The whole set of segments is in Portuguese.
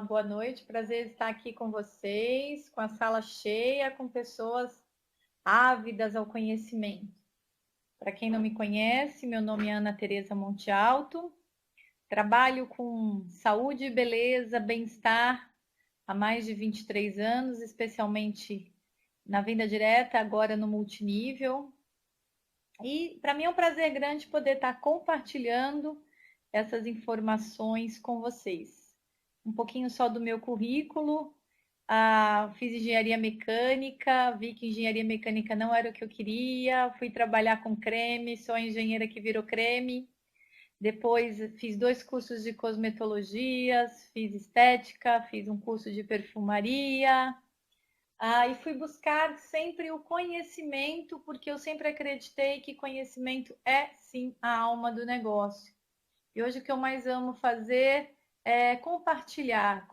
Boa noite, prazer estar aqui com vocês, com a sala cheia, com pessoas ávidas ao conhecimento. Para quem não me conhece, meu nome é Ana Tereza Monte Alto, trabalho com saúde, beleza, bem-estar há mais de 23 anos, especialmente na venda direta, agora no multinível. E para mim é um prazer grande poder estar compartilhando essas informações com vocês. Um pouquinho só do meu currículo. Fiz engenharia mecânica, vi que engenharia mecânica não era o que eu queria, fui trabalhar com creme, sou a engenheira que virou creme. Depois fiz 2 cursos de cosmetologias, fiz estética, fiz um curso de perfumaria. E fui buscar sempre o conhecimento, porque eu sempre acreditei que conhecimento é sim a alma do negócio. E hoje o que eu mais amo fazer é compartilhar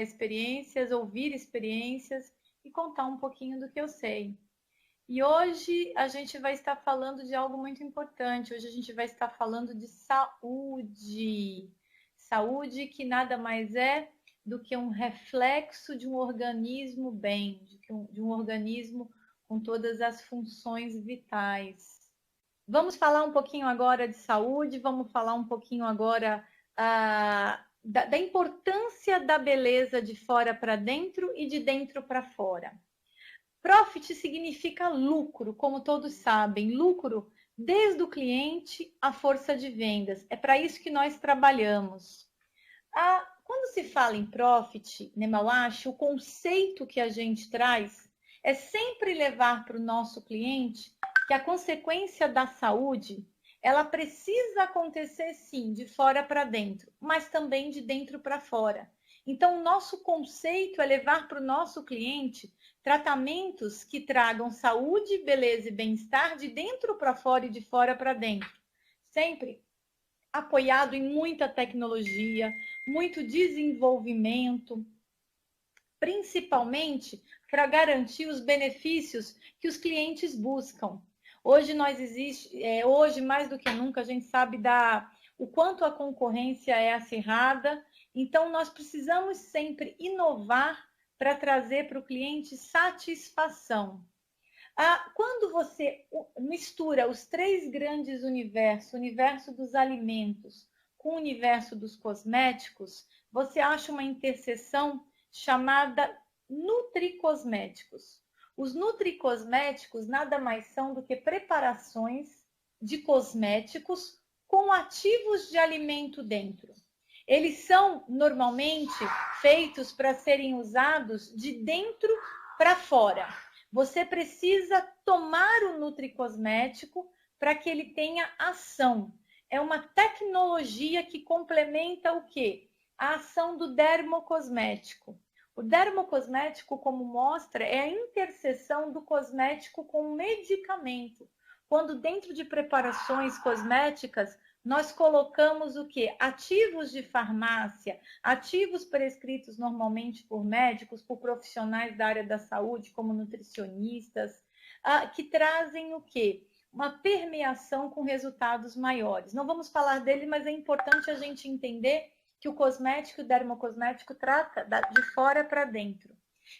experiências, ouvir experiências e contar um pouquinho do que eu sei. E hoje a gente vai estar falando de algo muito importante. Hoje a gente vai estar falando de saúde. Saúde que nada mais é do que um reflexo de um organismo bem, de um organismo com todas as funções vitais. Vamos falar um pouquinho agora de saúde, vamos falar um pouquinho agora da importância da beleza de fora para dentro e de dentro para fora. Profit significa lucro, como todos sabem, lucro desde o cliente à força de vendas. É para isso que nós trabalhamos. Quando se fala em profit, Nemawashi, o conceito que a gente traz é sempre levar para o nosso cliente que a consequência da saúde, ela precisa acontecer sim, de fora para dentro, mas também de dentro para fora. Então, o nosso conceito é levar para o nosso cliente tratamentos que tragam saúde, beleza e bem-estar de dentro para fora e de fora para dentro. Sempre apoiado em muita tecnologia, muito desenvolvimento, principalmente para garantir os benefícios que os clientes buscam. Hoje mais do que nunca a gente sabe o quanto a concorrência é acirrada, então nós precisamos sempre inovar para trazer para o cliente satisfação. Quando você mistura os 3 grandes universos, o universo dos alimentos com o universo dos cosméticos, você acha uma interseção chamada nutricosméticos. Os nutricosméticos nada mais são do que preparações de cosméticos com ativos de alimento dentro. Eles são normalmente feitos para serem usados de dentro para fora. Você precisa tomar o nutricosmético para que ele tenha ação. É uma tecnologia que complementa o quê? A ação do dermocosmético. O dermocosmético, como mostra, é a interseção do cosmético com o medicamento. Quando dentro de preparações cosméticas, nós colocamos o quê? Ativos de farmácia, ativos prescritos normalmente por médicos, por profissionais da área da saúde, como nutricionistas, que trazem o quê? Uma permeação com resultados maiores. Não vamos falar dele, mas é importante a gente entender que o cosmético, o dermocosmético, trata de fora para dentro.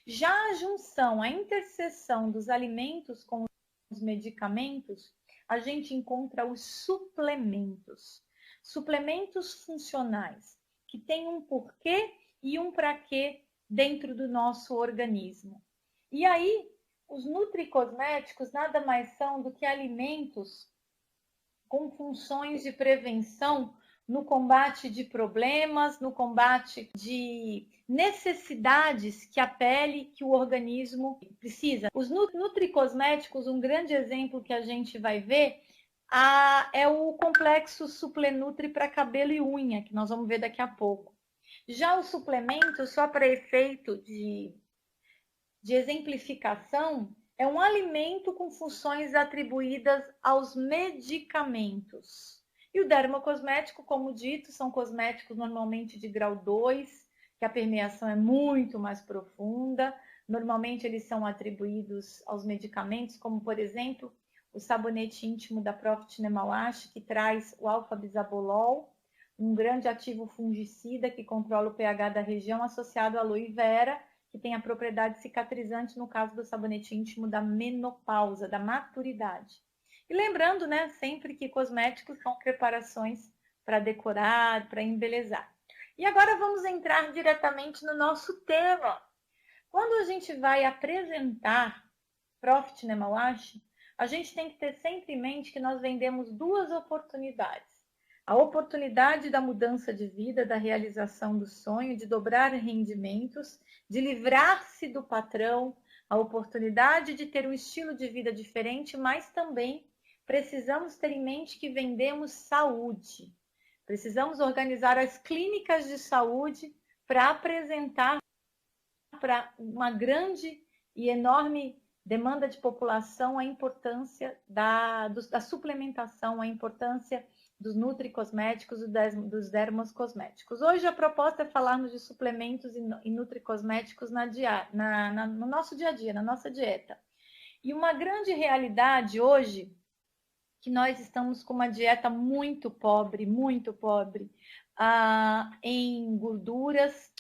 Já a junção, a interseção dos alimentos com os medicamentos, a gente encontra os suplementos. Suplementos funcionais, que têm um porquê e um para quê dentro do nosso organismo. E aí, os nutricosméticos nada mais são do que alimentos com funções de prevenção no combate de problemas, no combate de necessidades que a pele, que o organismo precisa. Os nutricosméticos, um grande exemplo que a gente vai ver é o complexo Suplenutri para cabelo e unha, que nós vamos ver daqui a pouco. Já o suplemento, só para efeito de exemplificação, é um alimento com funções atribuídas aos medicamentos. E o dermocosmético, como dito, são cosméticos normalmente de grau 2, que a permeação é muito mais profunda. Normalmente eles são atribuídos aos medicamentos, como por exemplo, o sabonete íntimo da Profit Nemawashi, que traz o alfa-bisabolol. um grande ativo fungicida que controla o pH da região, associado à aloe vera, que tem a propriedade cicatrizante no caso do sabonete íntimo da menopausa, da maturidade. E lembrando, né, sempre que cosméticos são preparações para decorar, para embelezar. E agora vamos entrar diretamente no nosso tema. Quando a gente vai apresentar Profit Nemawashi, a gente tem que ter sempre em mente que nós vendemos duas oportunidades. A oportunidade da mudança de vida, da realização do sonho, de dobrar rendimentos, de livrar-se do patrão, a oportunidade de ter um estilo de vida diferente, mas também precisamos ter em mente que vendemos saúde. Precisamos organizar as clínicas de saúde para apresentar para uma grande e enorme demanda de população a importância da suplementação, a importância dos nutricosméticos e dos dermocosméticos. Hoje a proposta é falarmos de suplementos e nutricosméticos no nosso dia a dia, na nossa dieta. E uma grande realidade hoje, que nós estamos com uma dieta muito pobre em gorduras,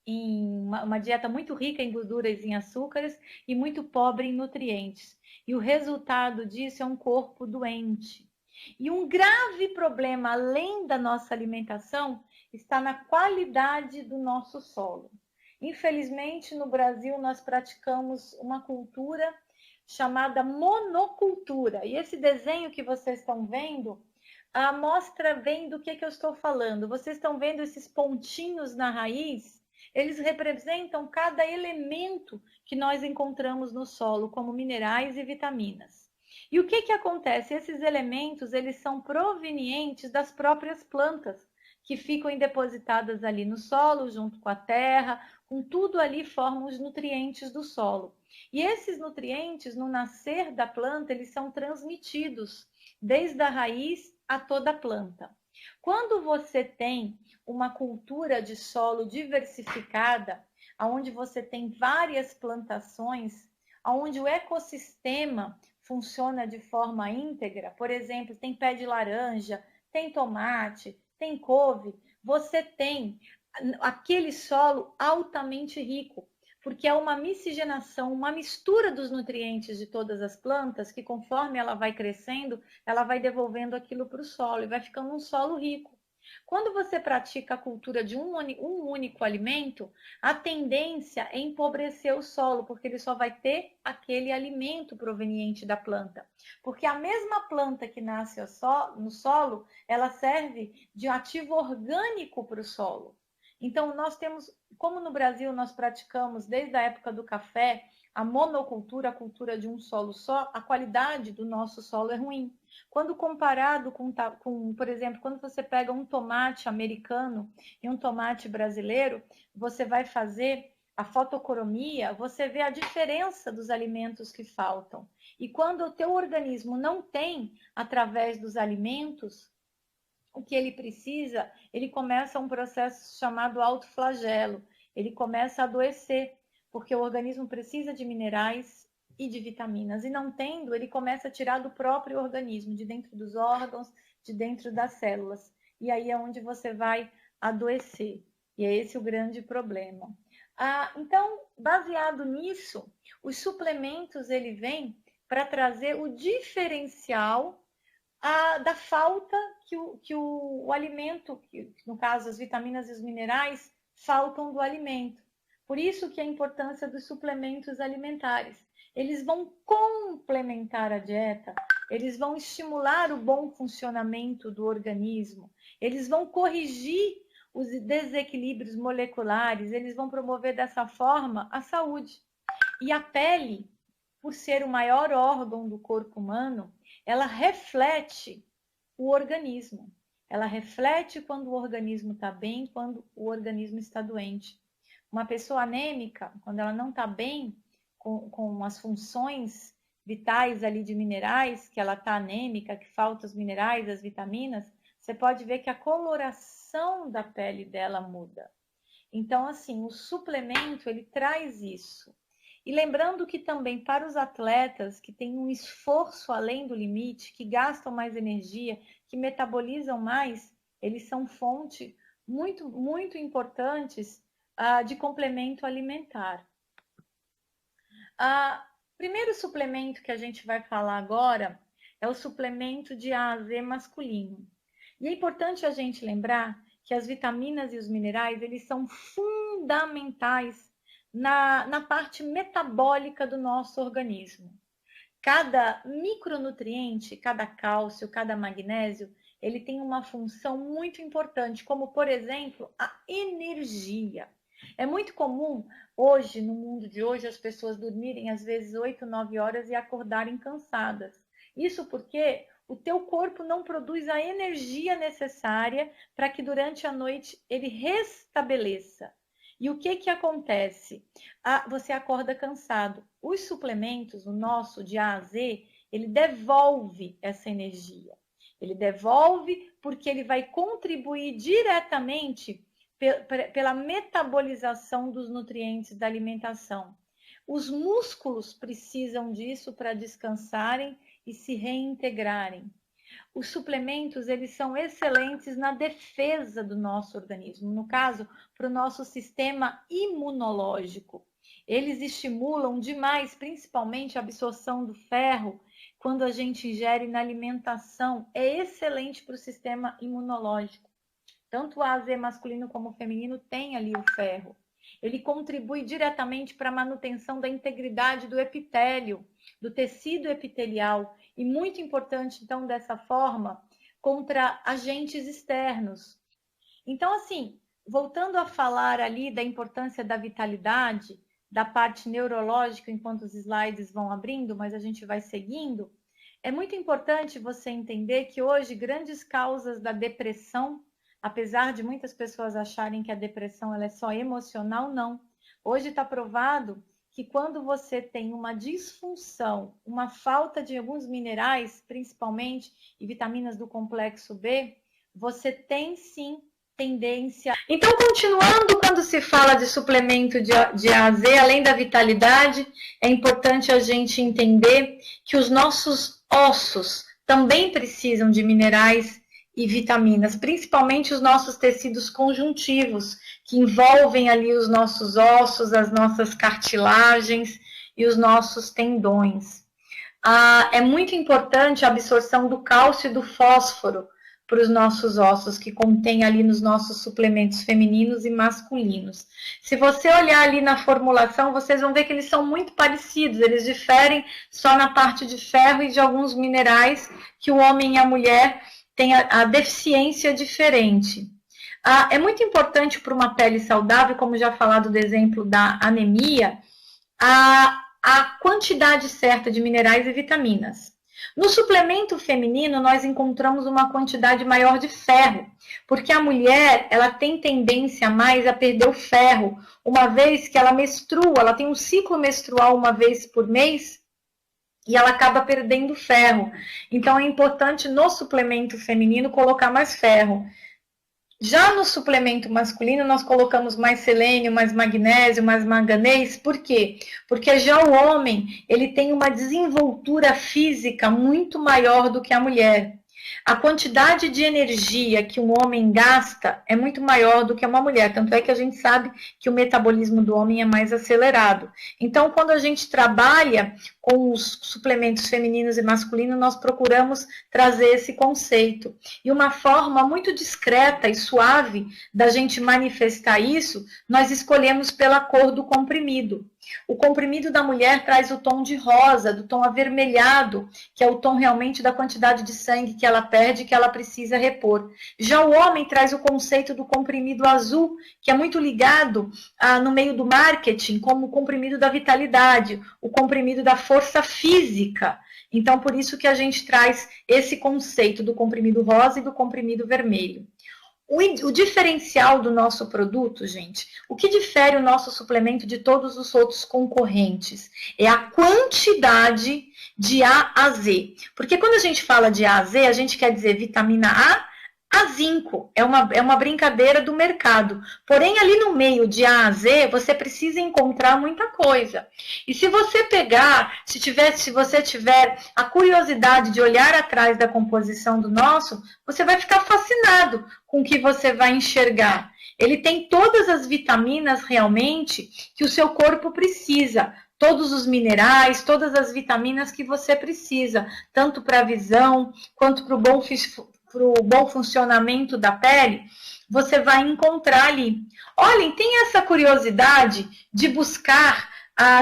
em uma dieta muito rica em gorduras e em açúcares e muito pobre em nutrientes. E o resultado disso é um corpo doente. E um grave problema, além da nossa alimentação, está na qualidade do nosso solo. Infelizmente, no Brasil, nós praticamos uma cultura chamada monocultura. E esse desenho que vocês estão vendo, mostra bem do que eu estou falando. Vocês estão vendo esses pontinhos na raiz? Eles representam cada elemento que nós encontramos no solo, como minerais e vitaminas. E o que acontece? Esses elementos, eles são provenientes das próprias plantas, que ficam depositadas ali no solo, junto com a terra, com tudo ali formam os nutrientes do solo. E esses nutrientes, no nascer da planta, eles são transmitidos desde a raiz a toda a planta. Quando você tem uma cultura de solo diversificada, onde você tem várias plantações, onde o ecossistema funciona de forma íntegra, por exemplo, tem pé de laranja, tem tomate, tem couve, você tem aquele solo altamente rico, porque é uma miscigenação, uma mistura dos nutrientes de todas as plantas, que conforme ela vai crescendo, ela vai devolvendo aquilo para o solo e vai ficando um solo rico. Quando você pratica a cultura de um único alimento, a tendência é empobrecer o solo, porque ele só vai ter aquele alimento proveniente da planta. Porque a mesma planta que nasce no solo, ela serve de ativo orgânico para o solo. Então, nós temos, como no Brasil nós praticamos desde a época do café, a monocultura, a cultura de um solo só, a qualidade do nosso solo é ruim. Quando comparado com, por exemplo, quando você pega um tomate americano e um tomate brasileiro, você vai fazer a fotocromia, você vê a diferença dos alimentos que faltam. E quando o teu organismo não tem, através dos alimentos, o que ele precisa, ele começa um processo chamado autoflagelo. Ele começa a adoecer, porque o organismo precisa de minerais e de vitaminas. E não tendo, ele começa a tirar do próprio organismo, de dentro dos órgãos, de dentro das células. E aí é onde você vai adoecer. E é esse o grande problema. Então, baseado nisso, os suplementos, ele vem para trazer o diferencial da falta que o alimento, que, no caso as vitaminas e os minerais, faltam do alimento. Por isso que a importância dos suplementos alimentares. Eles vão complementar a dieta, eles vão estimular o bom funcionamento do organismo, eles vão corrigir os desequilíbrios moleculares, eles vão promover dessa forma a saúde. E a pele, por ser o maior órgão do corpo humano, ela reflete o organismo. Ela reflete quando o organismo está bem, quando o organismo está doente. Uma pessoa anêmica, quando ela não está bem com as funções vitais ali de minerais, que ela está anêmica, que faltam os minerais, as vitaminas, você pode ver que a coloração da pele dela muda. Então, assim, o suplemento, ele traz isso. E lembrando que também para os atletas que têm um esforço além do limite, que gastam mais energia, que metabolizam mais, eles são fonte muito, muito importantes de complemento alimentar. Primeiro suplemento que a gente vai falar agora é o suplemento de A a Z masculino. E é importante a gente lembrar que as vitaminas e os minerais, eles são fundamentais na parte metabólica do nosso organismo. Cada micronutriente, cada cálcio, cada magnésio, ele tem uma função muito importante, como, por exemplo, a energia. É muito comum hoje, no mundo de hoje, as pessoas dormirem às vezes 8, 9 horas e acordarem cansadas. Isso porque o teu corpo não produz a energia necessária para que durante a noite ele restabeleça. E o que acontece? Você acorda cansado. Os suplementos, o nosso de A a Z, ele devolve essa energia. Ele devolve porque ele vai contribuir diretamente pela metabolização dos nutrientes da alimentação. Os músculos precisam disso para descansarem e se reintegrarem. Os suplementos, eles são excelentes na defesa do nosso organismo, no caso, para o nosso sistema imunológico. Eles estimulam demais, principalmente a absorção do ferro, quando a gente ingere na alimentação. É excelente para o sistema imunológico. Tanto o A a Z masculino como o feminino tem ali o ferro. Ele contribui diretamente para a manutenção da integridade do epitélio, do tecido epitelial. E muito importante, então, dessa forma, contra agentes externos. Então, assim, voltando a falar ali da importância da vitalidade, da parte neurológica, enquanto os slides vão abrindo, mas a gente vai seguindo, é muito importante você entender que hoje grandes causas da depressão, apesar de muitas pessoas acharem que a depressão ela é só emocional, não. Hoje está provado que quando você tem uma disfunção, uma falta de alguns minerais, principalmente, e vitaminas do complexo B, você tem sim tendência. Então, continuando, quando se fala de suplemento de A a Z, além da vitalidade, é importante a gente entender que os nossos ossos também precisam de minerais e vitaminas, principalmente os nossos tecidos conjuntivos, que envolvem ali os nossos ossos, as nossas cartilagens e os nossos tendões. É muito importante a absorção do cálcio e do fósforo para os nossos ossos, que contém ali nos nossos suplementos femininos e masculinos. Se você olhar ali na formulação, vocês vão ver que eles são muito parecidos, eles diferem só na parte de ferro e de alguns minerais que o homem e a mulher têm a deficiência diferente. É muito importante para uma pele saudável, como já falado do exemplo da anemia, a quantidade certa de minerais e vitaminas. No suplemento feminino, nós encontramos uma quantidade maior de ferro, porque a mulher ela tem tendência mais a perder o ferro, uma vez que ela menstrua, ela tem um ciclo menstrual uma vez por mês, e ela acaba perdendo ferro. Então, é importante no suplemento feminino colocar mais ferro. Já no suplemento masculino, nós colocamos mais selênio, mais magnésio, mais manganês. Por quê? Porque já o homem, ele tem uma desenvoltura física muito maior do que a mulher. A quantidade de energia que um homem gasta é muito maior do que uma mulher. Tanto é que a gente sabe que o metabolismo do homem é mais acelerado. Então, quando a gente trabalha com os suplementos femininos e masculinos, nós procuramos trazer esse conceito. E uma forma muito discreta e suave da gente manifestar isso, nós escolhemos pela cor do comprimido. O comprimido da mulher traz o tom de rosa, do tom avermelhado, que é o tom realmente da quantidade de sangue que ela perde e que ela precisa repor. Já o homem traz o conceito do comprimido azul, que é muito ligado no meio do marketing como o comprimido da vitalidade, o comprimido da força física. Então, por isso que a gente traz esse conceito do comprimido rosa e do comprimido vermelho. O diferencial do nosso produto, gente, o que difere o nosso suplemento de todos os outros concorrentes é a quantidade de A a Z. Porque quando a gente fala de A a Z, a gente quer dizer vitamina A a zinco, é uma brincadeira do mercado. Porém, ali no meio, de A a Z, você precisa encontrar muita coisa. E se você pegar, se você tiver a curiosidade de olhar atrás da composição do nosso, você vai ficar fascinado com o que você vai enxergar. Ele tem todas as vitaminas realmente que o seu corpo precisa. Todos os minerais, todas as vitaminas que você precisa, tanto para a visão, quanto para o bom funcionamento da pele, você vai encontrar ali. Olhem, tem essa curiosidade de buscar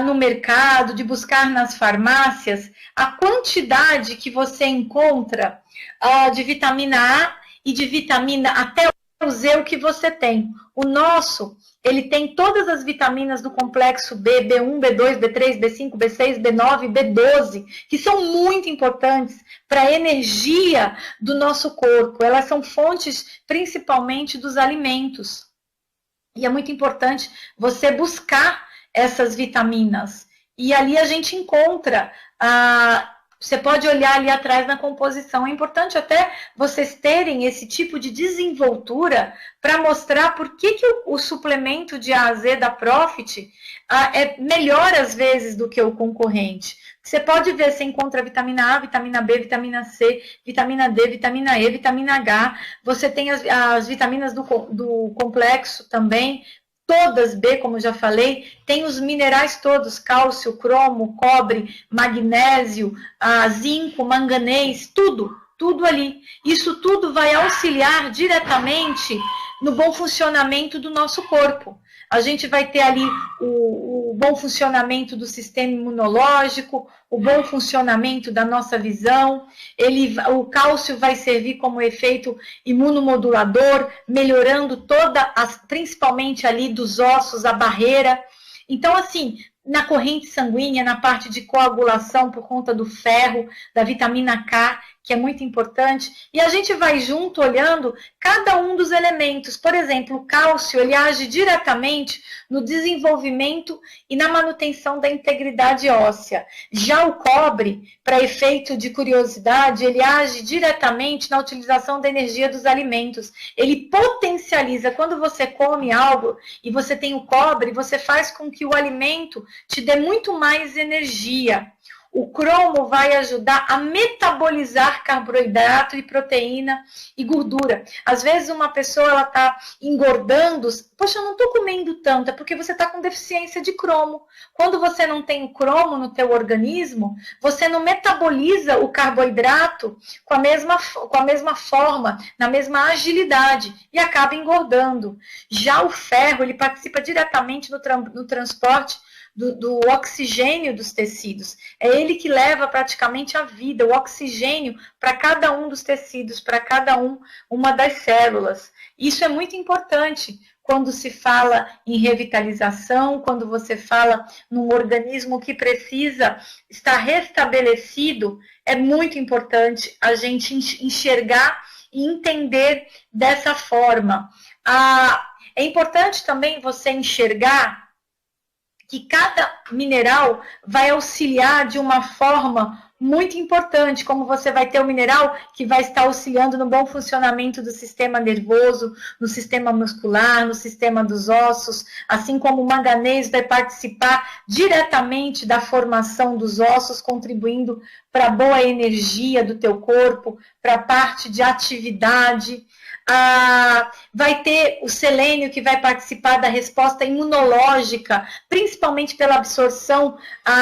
no mercado, de buscar nas farmácias, a quantidade que você encontra de vitamina A e de vitamina até o Z o que você tem. O nosso, ele tem todas as vitaminas do complexo B, B1, B2, B3, B5, B6, B9, B12, que são muito importantes para a energia do nosso corpo. Elas são fontes principalmente dos alimentos. E é muito importante você buscar essas vitaminas. E ali a gente encontra... Você pode olhar ali atrás na composição. É importante até vocês terem esse tipo de desenvoltura para mostrar por que o suplemento de A a Z da Profit é melhor às vezes do que o concorrente. Você pode ver, você encontra vitamina A, vitamina B, vitamina C, vitamina D, vitamina E, vitamina H. Você tem as vitaminas do complexo também, todas B, como já falei, tem os minerais todos, cálcio, cromo, cobre, magnésio, zinco, manganês, tudo ali. Isso tudo vai auxiliar diretamente no bom funcionamento do nosso corpo. A gente vai ter ali o bom funcionamento do sistema imunológico, o bom funcionamento da nossa visão. O cálcio vai servir como efeito imunomodulador, melhorando principalmente ali dos ossos, a barreira. Então, assim, na corrente sanguínea, na parte de coagulação por conta do ferro, da vitamina K, que é muito importante, e a gente vai junto olhando cada um dos elementos. Por exemplo, o cálcio, ele age diretamente no desenvolvimento e na manutenção da integridade óssea. Já o cobre, para efeito de curiosidade, ele age diretamente na utilização da energia dos alimentos. Ele potencializa, quando você come algo e você tem o cobre, você faz com que o alimento te dê muito mais energia. O cromo vai ajudar a metabolizar carboidrato e proteína e gordura. Às vezes uma pessoa está engordando, poxa, eu não estou comendo tanto, é porque você está com deficiência de cromo. Quando você não tem o cromo no teu organismo, você não metaboliza o carboidrato com a mesma forma, na mesma agilidade, e acaba engordando. Já o ferro, ele participa diretamente no transporte do oxigênio dos tecidos. É ele que leva praticamente a vida, o oxigênio para cada um dos tecidos, para cada uma das células. Isso é muito importante quando se fala em revitalização, quando você fala num organismo que precisa estar restabelecido, é muito importante a gente enxergar e entender dessa forma. É importante também você enxergar que cada mineral vai auxiliar de uma forma muito importante, como você vai ter o mineral que vai estar auxiliando no bom funcionamento do sistema nervoso, no sistema muscular, no sistema dos ossos, assim como o manganês vai participar diretamente da formação dos ossos, contribuindo para a boa energia do teu corpo, para a parte de atividade. Vai ter o selênio que vai participar da resposta imunológica, principalmente pela absorção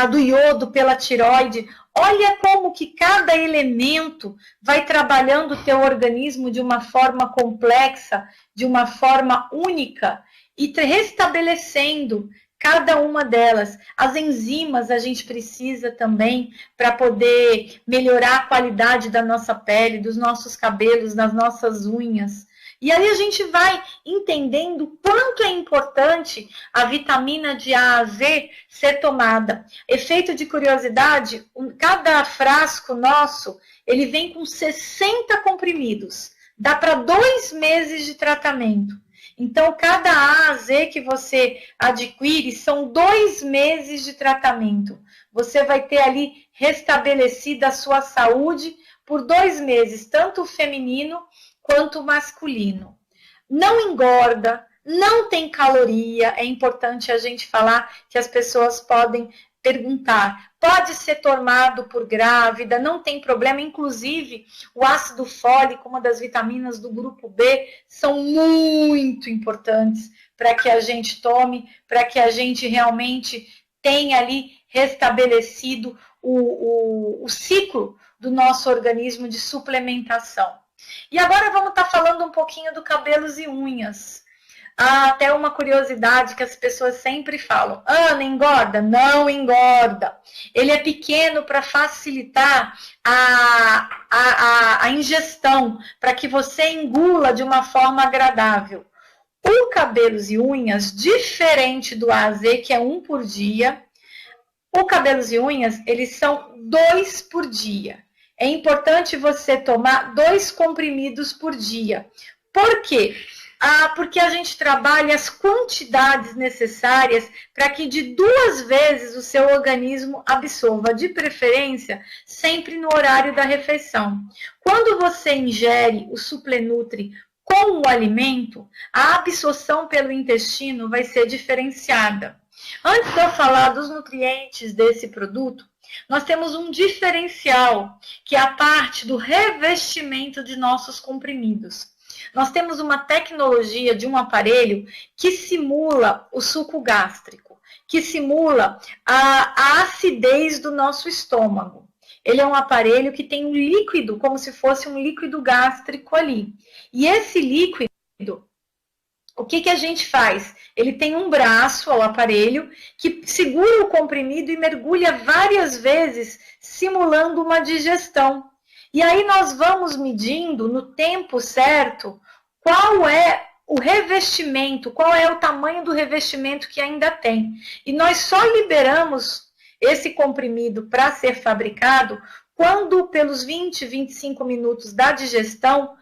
do iodo pela tireoide. Olha como que cada elemento vai trabalhando o teu organismo de uma forma complexa, de uma forma única e restabelecendo cada uma delas. As enzimas a gente precisa também para poder melhorar a qualidade da nossa pele, dos nossos cabelos, das nossas unhas. E aí a gente vai entendendo o quanto é importante a vitamina de A a Z ser tomada. Efeito de curiosidade, cada frasco nosso, ele vem com 60 comprimidos. Dá para 2 meses de tratamento. Então, cada A a Z que você adquire são 2 meses de tratamento. Você vai ter ali restabelecida a sua saúde por 2 meses, tanto o feminino quanto o masculino. Não engorda, não tem caloria. É importante a gente falar que as pessoas podem perguntar. Pode ser tomado por grávida, não tem problema. Inclusive, o ácido fólico, uma das vitaminas do grupo B, são muito importantes para que a gente tome, para que a gente realmente tenha ali restabelecido o ciclo do nosso organismo de suplementação. E agora vamos estar falando um pouquinho do cabelos e unhas. Até uma curiosidade que as pessoas sempre falam. Ana, engorda? Não engorda. Ele é pequeno para facilitar a ingestão, para que você engula de uma forma agradável. O cabelos e unhas, diferente do A a Z, que é 1 por dia, o cabelos e unhas, eles são 2 por dia. É importante você tomar 2 comprimidos por dia. Por quê? Porque a gente trabalha as quantidades necessárias para que de 2 vezes o seu organismo absorva, de preferência, sempre no horário da refeição. Quando você ingere o Suplenutri com o alimento, a absorção pelo intestino vai ser diferenciada. Antes de eu falar dos nutrientes desse produto, nós temos um diferencial, que é a parte do revestimento de nossos comprimidos. Nós temos uma tecnologia de um aparelho que simula o suco gástrico, que simula a acidez do nosso estômago. Ele é um aparelho que tem um líquido, como se fosse um líquido gástrico ali. E esse líquido, o que a gente faz? Ele tem um braço ao aparelho que segura o comprimido e mergulha várias vezes, simulando uma digestão. E aí nós vamos medindo no tempo certo qual é o revestimento, qual é o tamanho do revestimento que ainda tem. E nós só liberamos esse comprimido para ser fabricado quando, pelos 20, 25 minutos da digestão,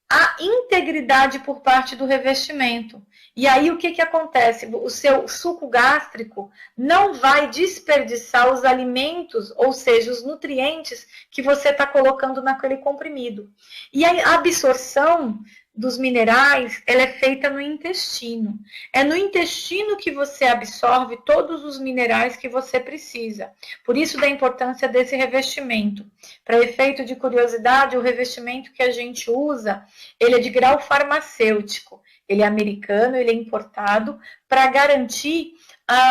a integridade por parte do revestimento. E aí o que acontece? O seu suco gástrico não vai desperdiçar os alimentos, ou seja, os nutrientes que você está colocando naquele comprimido. E a absorção dos minerais, ela é feita no intestino. É no intestino que você absorve todos os minerais que você precisa. Por isso da importância desse revestimento. Para efeito de curiosidade, o revestimento que a gente usa, ele é de grau farmacêutico. Ele é americano, ele é importado para garantir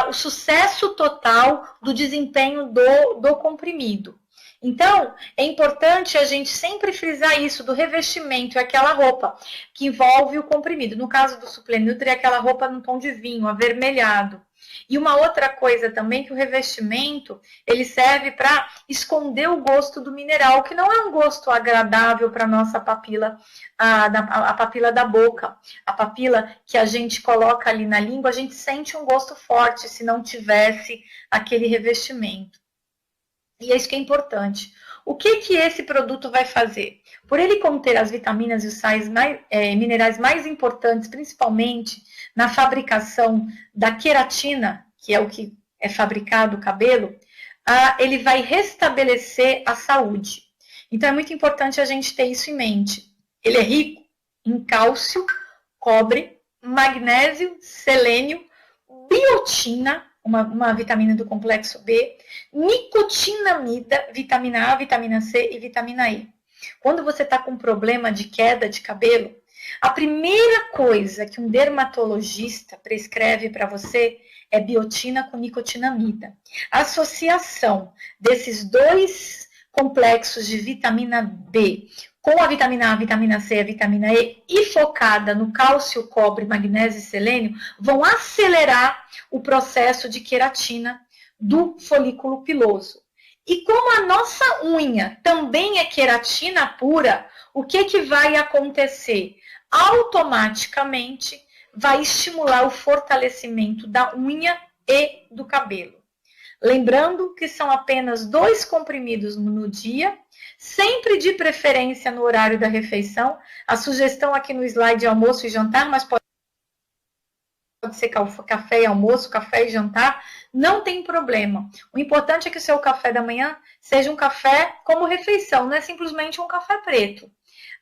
o sucesso total do desempenho do comprimido. Então, é importante a gente sempre frisar isso, do revestimento, é aquela roupa que envolve o comprimido. No caso do Suplenutri, é aquela roupa no tom de vinho, avermelhado. E uma outra coisa também, que o revestimento, ele serve para esconder o gosto do mineral, que não é um gosto agradável para a nossa papila, a papila da boca. A papila que a gente coloca ali na língua, a gente sente um gosto forte se não tivesse aquele revestimento. E é isso que é importante. O que esse produto vai fazer? Por ele conter as vitaminas e os sais minerais mais importantes, principalmente na fabricação da queratina, que é o que é fabricado o cabelo, ele vai restabelecer a saúde. Então, é muito importante a gente ter isso em mente. Ele é rico em cálcio, cobre, magnésio, selênio, biotina, uma vitamina do complexo B, nicotinamida, vitamina A, vitamina C e vitamina E. Quando você está com problema de queda de cabelo, a primeira coisa que um dermatologista prescreve para você é biotina com nicotinamida. A associação desses 2 complexos de vitamina B com a vitamina A, vitamina C e a vitamina E e focada no cálcio, cobre, magnésio e selênio, vão acelerar o processo de queratina do folículo piloso. E como a nossa unha também é queratina pura, o que vai acontecer? Automaticamente vai estimular o fortalecimento da unha e do cabelo. Lembrando que são apenas 2 comprimidos no dia, sempre de preferência no horário da refeição. A sugestão aqui no slide é almoço e jantar, mas pode ser café e almoço, café e jantar, não tem problema. O importante é que o seu café da manhã seja um café como refeição, não é simplesmente um café preto.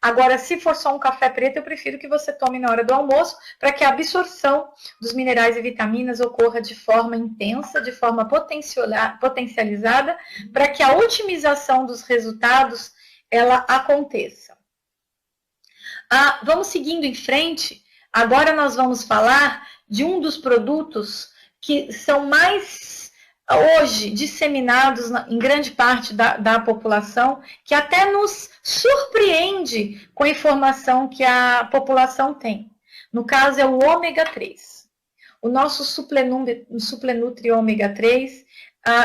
Agora, se for só um café preto, eu prefiro que você tome na hora do almoço, para que a absorção dos minerais e vitaminas ocorra de forma intensa, de forma potencializada, para que a otimização dos resultados ela aconteça. Vamos seguindo em frente. Agora nós vamos falar de um dos produtos que são mais hoje disseminados em grande parte da população, que até nos surpreende com a informação que a população tem. No caso é o ômega 3. O nosso Suplenutri ômega 3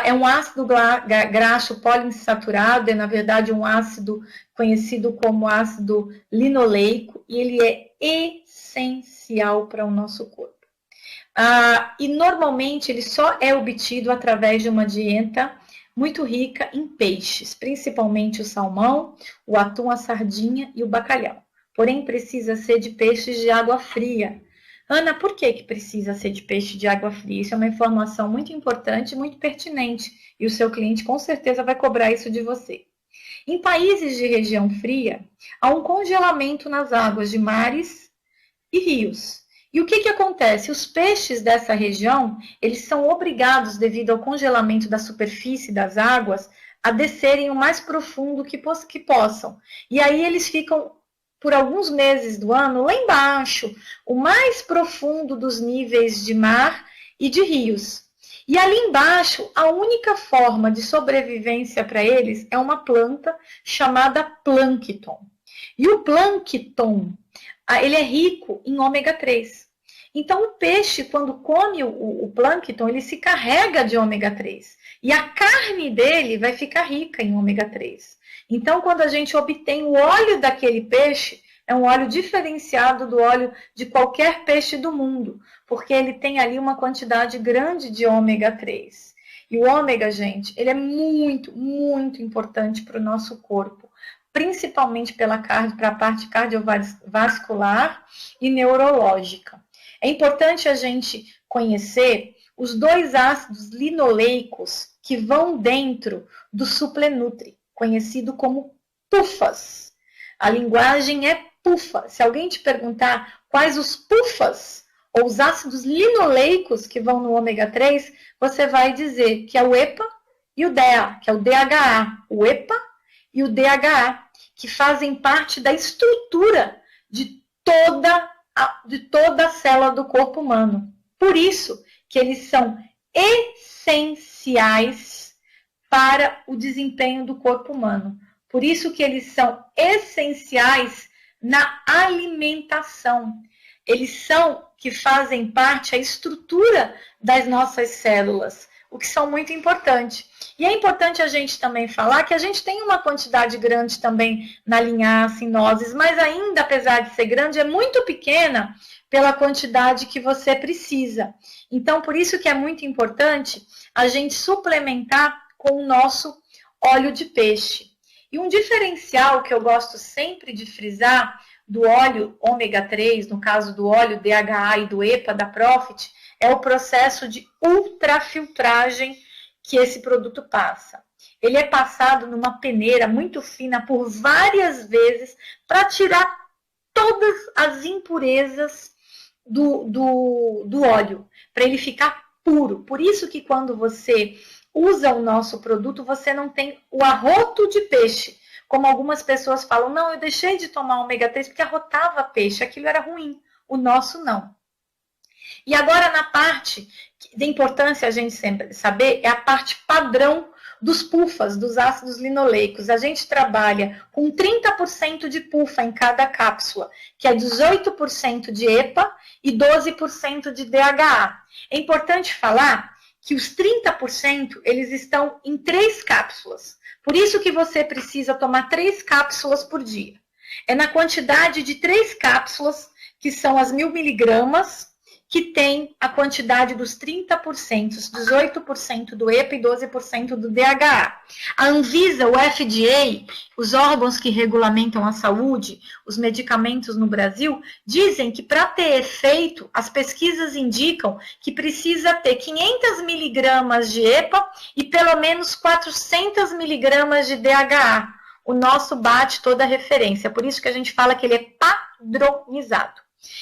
é um ácido graxo poliinsaturado, é na verdade um ácido conhecido como ácido linoleico, e ele é essencial para o nosso corpo. E normalmente ele só é obtido através de uma dieta muito rica em peixes, principalmente o salmão, o atum, a sardinha e o bacalhau. Porém, precisa ser de peixes de água fria. Ana, por que precisa ser de peixe de água fria? Isso é uma informação muito importante e muito pertinente, e o seu cliente com certeza vai cobrar isso de você. Em países de região fria, há um congelamento nas águas de mares e rios. E o que acontece? Os peixes dessa região, eles são obrigados, devido ao congelamento da superfície das águas, a descerem o mais profundo que possam. E aí eles ficam, por alguns meses do ano, lá embaixo, o mais profundo dos níveis de mar e de rios. E ali embaixo, a única forma de sobrevivência para eles é uma planta chamada plâncton. E o plâncton, ele é rico em ômega 3. Então, o peixe, quando come o plâncton, ele se carrega de ômega 3. E a carne dele vai ficar rica em ômega 3. Então, quando a gente obtém o óleo daquele peixe, é um óleo diferenciado do óleo de qualquer peixe do mundo, porque ele tem ali uma quantidade grande de ômega 3. E o ômega, gente, ele é muito, muito importante para o nosso corpo, principalmente para a parte cardiovascular e neurológica. É importante a gente conhecer os dois ácidos linoleicos que vão dentro do Suplenutri, conhecido como PUFAs. A linguagem é PUFA. Se alguém te perguntar quais os PUFAs, ou os ácidos linoleicos que vão no ômega 3, você vai dizer que é o EPA e o DHA, que é o DHA. O EPA e o DHA, que fazem parte da estrutura de toda a célula do corpo humano. Por isso que eles são essenciais para o desempenho do corpo humano. Por isso que eles são essenciais na alimentação. Eles são que fazem parte da estrutura das nossas células, o que são muito importantes. E é importante a gente também falar que a gente tem uma quantidade grande também na linhaça, em nozes, mas ainda, apesar de ser grande, é muito pequena pela quantidade que você precisa. Então, por isso que é muito importante a gente suplementar com o nosso óleo de peixe. E um diferencial que eu gosto sempre de frisar do óleo ômega 3, no caso do óleo DHA e do EPA da Profit, é o processo de ultrafiltragem que esse produto passa. Ele é passado numa peneira muito fina por várias vezes para tirar todas as impurezas do óleo, para ele ficar puro. Por isso que quando você usa o nosso produto, você não tem o arroto de peixe. Como algumas pessoas falam, não, eu deixei de tomar ômega 3 porque arrotava peixe, aquilo era ruim. O nosso não. E agora na parte de importância a gente sempre saber, é a parte padrão dos PUFAs, dos ácidos linoleicos. A gente trabalha com 30% de PUFA em cada cápsula, que é 18% de EPA e 12% de DHA. É importante falar que os 30% eles estão em 3 cápsulas. Por isso que você precisa tomar 3 cápsulas por dia. É na quantidade de 3 cápsulas, que são as 1000 miligramas, que tem a quantidade dos 30%, 18% do EPA e 12% do DHA. A Anvisa, o FDA, os órgãos que regulamentam a saúde, os medicamentos no Brasil, dizem que para ter efeito, as pesquisas indicam que precisa ter 500 miligramas de EPA e pelo menos 400 miligramas de DHA. o nosso bate toda a referência. Por isso que a gente fala que ele é padronizado.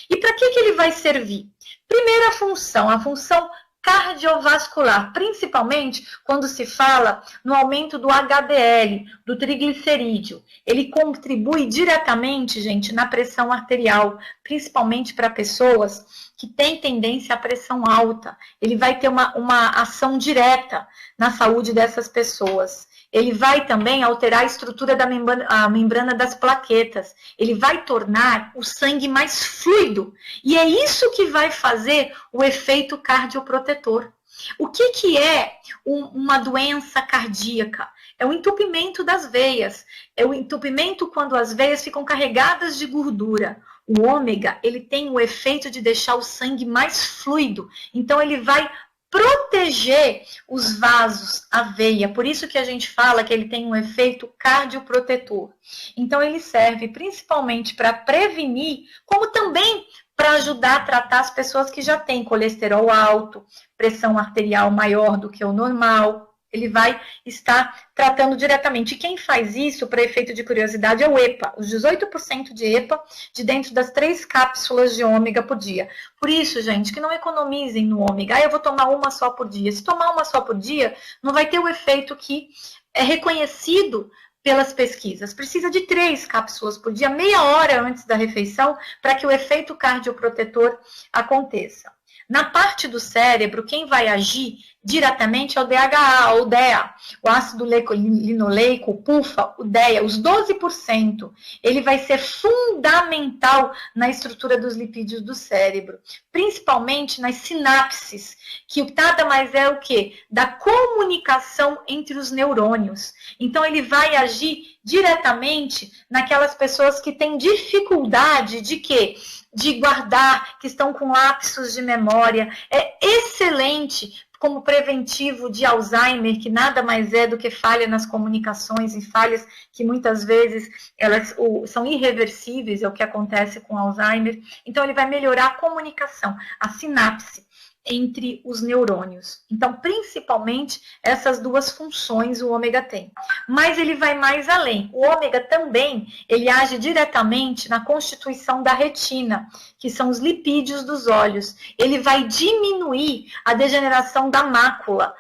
E para que ele vai servir? Primeira função, a função cardiovascular, principalmente quando se fala no aumento do HDL, do triglicerídeo. Ele contribui diretamente, gente, na pressão arterial, principalmente para pessoas que têm tendência à pressão alta. Ele vai ter uma ação direta na saúde dessas pessoas. Ele vai também alterar a estrutura da membrana das plaquetas. Ele vai tornar o sangue mais fluido. E é isso que vai fazer o efeito cardioprotetor. O que é uma doença cardíaca? É o entupimento das veias. É o entupimento quando as veias ficam carregadas de gordura. O ômega, ele tem o efeito de deixar o sangue mais fluido. Então, ele vai proteger os vasos, a veia. Por isso que a gente fala que ele tem um efeito cardioprotetor. Então, ele serve principalmente para prevenir, como também para ajudar a tratar as pessoas que já têm colesterol alto, pressão arterial maior do que o normal. Ele vai estar tratando diretamente. E quem faz isso, para efeito de curiosidade, é o EPA. Os 18% de EPA de dentro das 3 cápsulas de ômega por dia. Por isso, gente, que não economizem no ômega. Eu vou tomar uma só por dia. Se tomar uma só por dia, não vai ter o efeito que é reconhecido pelas pesquisas. Precisa de 3 cápsulas por dia, meia hora antes da refeição, para que o efeito cardioprotetor aconteça. Na parte do cérebro, quem vai agir diretamente é o DHA, ou DEA, o ácido linoleico, o PUFA, o DEA, os 12%. Ele vai ser fundamental na estrutura dos lipídios do cérebro, principalmente nas sinapses, que nada mais é o quê? Da comunicação entre os neurônios. Então, ele vai agir diretamente naquelas pessoas que têm dificuldade de quê? De guardar, que estão com lapsos de memória. É excelente como preventivo de Alzheimer, que nada mais é do que falha nas comunicações e falhas que muitas vezes elas são irreversíveis, é o que acontece com Alzheimer. Então, ele vai melhorar a comunicação, a sinapse entre os neurônios. Então, principalmente, essas 2 funções o ômega tem. Mas ele vai mais além. O ômega também, ele age diretamente na constituição da retina, que são os lipídios dos olhos. Ele vai diminuir a degeneração da mácula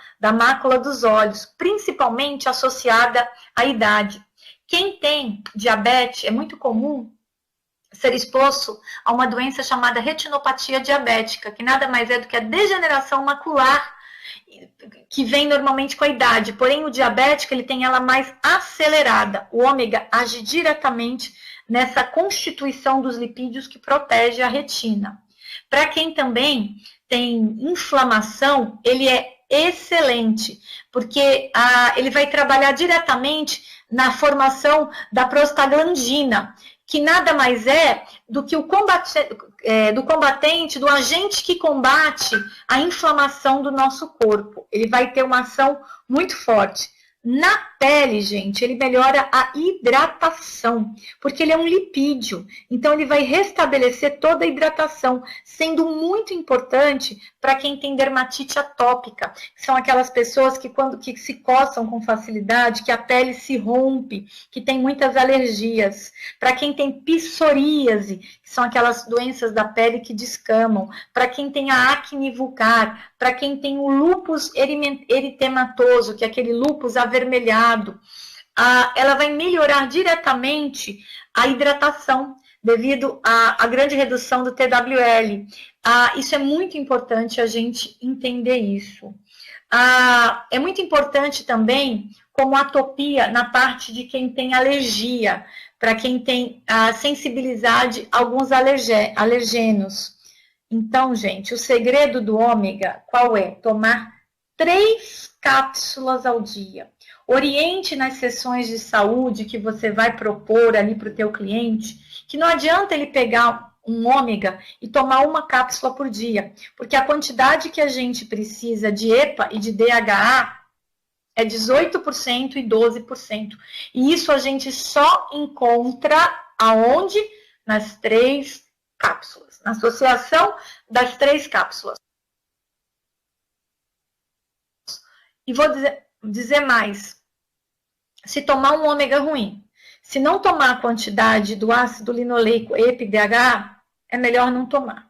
dos olhos, principalmente associada à idade. Quem tem diabetes, é muito comum ser exposto a uma doença chamada retinopatia diabética, que nada mais é do que a degeneração macular, que vem normalmente com a idade. Porém, o diabético, ele tem ela mais acelerada. O ômega age diretamente nessa constituição dos lipídios que protege a retina. Para quem também tem inflamação, ele é excelente, porque ele vai trabalhar diretamente na formação da prostaglandina, que nada mais é do que o combatente, do agente que combate a inflamação do nosso corpo. Ele vai ter uma ação muito forte. Na pele, gente, ele melhora a hidratação, porque ele é um lipídio. Então, ele vai restabelecer toda a hidratação, sendo muito importante para quem tem dermatite atópica, que são aquelas pessoas que se coçam com facilidade, que a pele se rompe, que tem muitas alergias. Para quem tem psoríase, que são aquelas doenças da pele que descamam. Para quem tem a acne vulgar, para quem tem o lúpus eritematoso, que é aquele lúpus avermelhado, ela vai melhorar diretamente a hidratação devido à grande redução do TWL. Isso é muito importante a gente entender isso. É muito importante também como atopia na parte de quem tem alergia, para quem tem sensibilidade a alguns alergenos. Então, gente, o segredo do ômega, qual é? Tomar 3 cápsulas ao dia. Oriente nas sessões de saúde que você vai propor ali para o teu cliente, que não adianta ele pegar um ômega e tomar uma cápsula por dia, porque a quantidade que a gente precisa de EPA e de DHA é 18% e 12%. E isso a gente só encontra aonde? Nas 3 cápsulas. Na associação das 3 cápsulas. E vou dizer mais. Se tomar um ômega ruim, Se não tomar a quantidade do ácido linoleico EPDH, é melhor não tomar.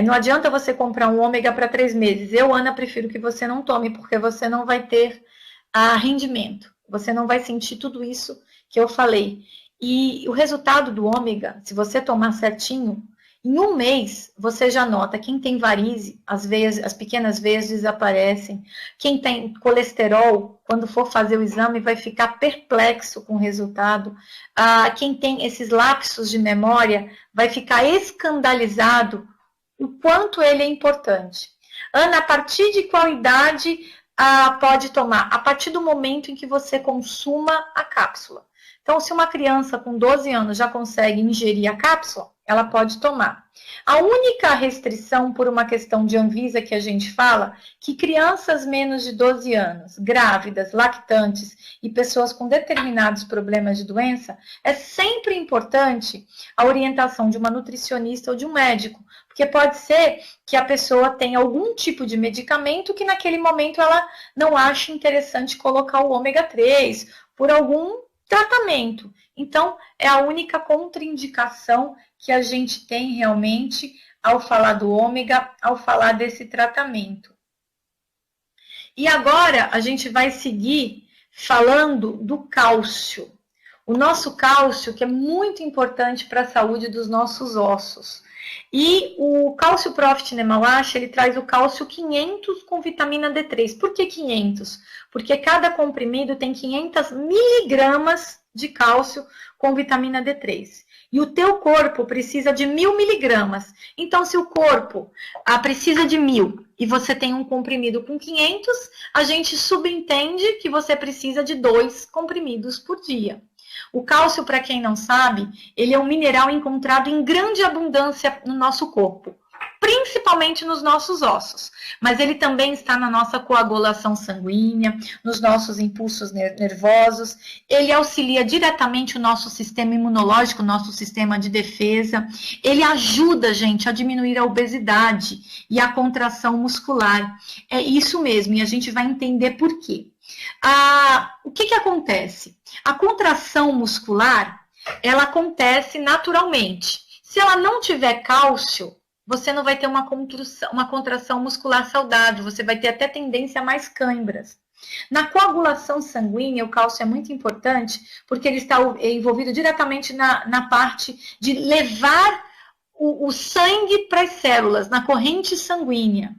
Não adianta você comprar um ômega para 3 meses. Eu, Ana, prefiro que você não tome, porque você não vai ter rendimento. Você não vai sentir tudo isso que eu falei. E o resultado do ômega, se você tomar certinho, em um mês você já nota. Quem tem varize, as pequenas veias desaparecem. Quem tem colesterol, quando for fazer o exame, vai ficar perplexo com o resultado. Quem tem esses lapsos de memória vai ficar escandalizado o quanto ele é importante. Ana, a partir de qual idade pode tomar? A partir do momento em que você consuma a cápsula. Então, se uma criança com 12 anos já consegue ingerir a cápsula, ela pode tomar. A única restrição, por uma questão de Anvisa que a gente fala, que crianças menos de 12 anos, grávidas, lactantes e pessoas com determinados problemas de doença, é sempre importante a orientação de uma nutricionista ou de um médico, porque pode ser que a pessoa tenha algum tipo de medicamento que naquele momento ela não ache interessante colocar o ômega 3 por algum tratamento. Então, é a única contraindicação que a gente tem realmente ao falar do ômega, ao falar desse tratamento. E agora a gente vai seguir falando do cálcio. O nosso cálcio, que é muito importante para a saúde dos nossos ossos. E o cálcio Profit Nemawash, ele traz o cálcio 500 com vitamina D3. Por que 500? Porque cada comprimido tem 500 miligramas de cálcio com vitamina D3. E o teu corpo precisa de 1000 miligramas. Então, se o corpo precisa de 1000 e você tem um comprimido com 500, a gente subentende que você precisa de 2 comprimidos por dia. O cálcio, para quem não sabe, ele é um mineral encontrado em grande abundância no nosso corpo, principalmente nos nossos ossos. Mas ele também está na nossa coagulação sanguínea, nos nossos impulsos nervosos. Ele auxilia diretamente o nosso sistema imunológico, o nosso sistema de defesa. Ele ajuda, gente, a diminuir a obesidade e a contração muscular. É isso mesmo, e a gente vai entender por quê. O que acontece? A contração muscular, ela acontece naturalmente. Se ela não tiver cálcio, você não vai ter uma contração muscular saudável, você vai ter até tendência a mais cãibras. Na coagulação sanguínea, o cálcio é muito importante, porque ele está envolvido diretamente na parte de levar o sangue para as células, na corrente sanguínea.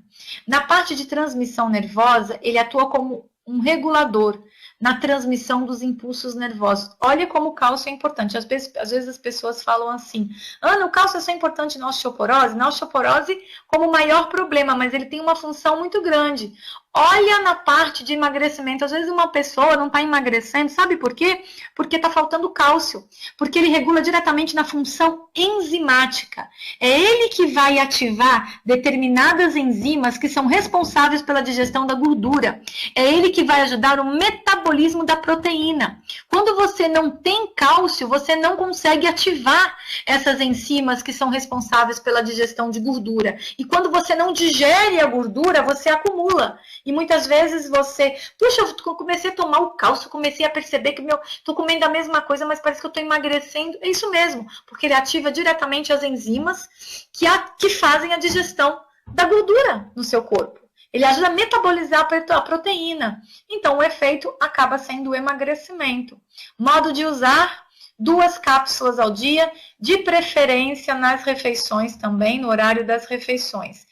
Na parte de transmissão nervosa, ele atua como um regulador na transmissão dos impulsos nervosos. Olha como o cálcio é importante. Às vezes as pessoas falam assim, Ana, o cálcio é só importante na osteoporose? Na osteoporose como o maior problema, mas ele tem uma função muito grande. Olha na parte de emagrecimento. Às vezes uma pessoa não está emagrecendo, sabe por quê? Porque está faltando cálcio. Porque ele regula diretamente na função enzimática. É ele que vai ativar determinadas enzimas que são responsáveis pela digestão da gordura. É ele que vai ajudar o metabolismo da proteína. Quando você não tem cálcio, você não consegue ativar essas enzimas que são responsáveis pela digestão de gordura. E quando você não digere a gordura, você acumula. E muitas vezes você, puxa, eu comecei a tomar o cálcio, comecei a perceber que estou comendo a mesma coisa, mas parece que eu estou emagrecendo. É isso mesmo, porque ele ativa diretamente as enzimas que fazem a digestão da gordura no seu corpo. Ele ajuda a metabolizar a proteína. Então, o efeito acaba sendo o emagrecimento. Modo de usar: 2 cápsulas ao dia, de preferência nas refeições também, no horário das refeições.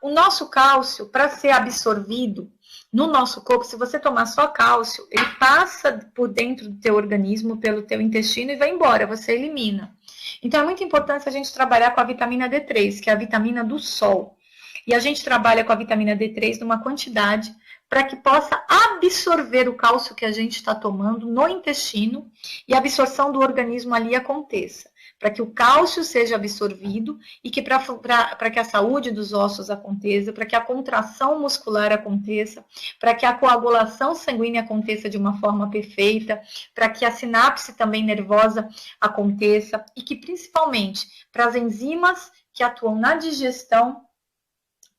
O nosso cálcio, para ser absorvido no nosso corpo, se você tomar só cálcio, ele passa por dentro do teu organismo, pelo teu intestino e vai embora, você elimina. Então, é muito importante a gente trabalhar com a vitamina D3, que é a vitamina do sol. E a gente trabalha com a vitamina D3 numa quantidade para que possa absorver o cálcio que a gente está tomando no intestino e a absorção do organismo ali aconteça. Para que o cálcio seja absorvido e que para que a saúde dos ossos aconteça, para que a contração muscular aconteça, para que a coagulação sanguínea aconteça de uma forma perfeita, para que a sinapse também nervosa aconteça e que principalmente para as enzimas que atuam na digestão